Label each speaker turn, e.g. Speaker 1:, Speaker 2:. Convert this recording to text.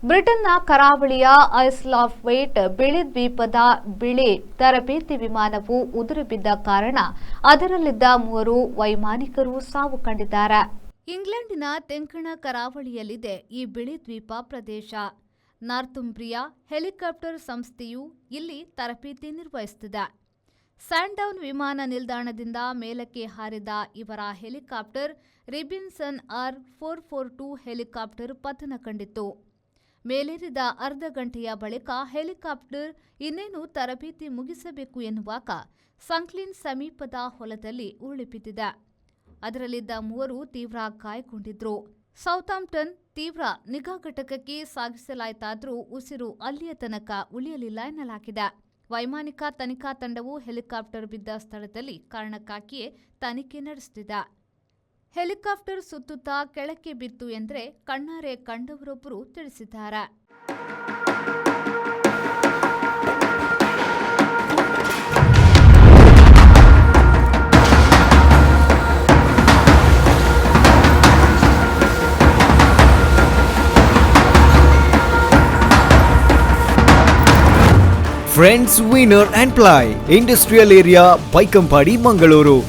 Speaker 1: ಬ್ರಿಟನ್ನ ಕರಾವಳಿಯ ಐಸ್ಲ್ of white ಬಿಳಿ ದ್ವೀಪದ ಬಿಳಿ ತರಬೇತಿ ವಿಮಾನವು ಉದುರಿ ಬಿದ್ದ ಕಾರಣ ಅದರಲ್ಲಿದ್ದ 3 ವೈಮಾನಿಕರು ಸಾವು ಕಂಡಿದ್ದಾರೆ. ಇಂಗ್ಲೆಂಡಿನ ತೆಂಕಣ ಕರಾವಳಿಯಲ್ಲಿದೆ ಈ ಬಿಳಿ ದ್ವೀಪ ಪ್ರದೇಶ. ನಾರ್ಥುಂಬ್ರಿಯಾ ಹೆಲಿಕಾಪ್ಟರ್ ಸಂಸ್ಥೆಯು ಇಲ್ಲಿ ತರಬೇತಿ ನಿರ್ವಹಿಸುತ್ತಿದೆ. ಸ್ಯಾಂಡೌನ್ ವಿಮಾನ ನಿಲ್ದಾಣದಿಂದ ಮೇಲಕ್ಕೆ ಹಾರಿದ ಇವರ ಹೆಲಿಕಾಪ್ಟರ್ ರಿಬಿನ್ಸನ್ R442 ಹೆಲಿಕಾಪ್ಟರ್ ಪತನ ಕಂಡಿತು. ಮೇಲೇರಿದ ಅರ್ಧ ಗಂಟೆಯ ಬಳಿಕ ಹೆಲಿಕಾಪ್ಟರ್ ಇನ್ನೇನು ತರಬೇತಿ ಮುಗಿಸಬೇಕು ಎನ್ನುವಾಗ ಸಂಕ್ಲಿನ್ ಸಮೀಪದ ಹೊಲದಲ್ಲಿ ಉರುಳಿಬಿದ್ದಿದೆ. ಅದರಲ್ಲಿದ್ದ 3 ತೀವ್ರ ಗಾಯಗೊಂಡಿದ್ರು. ಸೌತಾಂಪ್ಟನ್ ತೀವ್ರ ನಿಗಾ ಘಟಕಕ್ಕೆ ಸಾಗಿಸಲಾಯಿತಾದರೂ ಉಸಿರು ಅಲ್ಲಿಯ ತನಕ ಉಳಿಯಲಿಲ್ಲ ಎನ್ನಲಾಗಿದೆ. ವೈಮಾನಿಕ ತನಿಖಾ ತಂಡವು ಹೆಲಿಕಾಪ್ಟರ್ ಬಿದ್ದ ಸ್ಥಳದಲ್ಲಿ ಕಾರಣಕ್ಕಾಗಿಯೇ ತನಿಖೆ ನಡೆಸುತ್ತಿದೆ. ಹೆಲಿಕಾಪ್ಟರ್ ಸುತ್ತುತ್ತಾ ಕೆಳಕ್ಕೆ ಬಿತ್ತು ಎಂದರೆ ಕಣ್ಣಾರೆ ಕಂಡವರೊಬ್ಬರು ತಿಳಿಸಿದ್ದಾರೆ.
Speaker 2: Friends Winner and Ply, Industrial Area, Baikampadi, Mangaluru.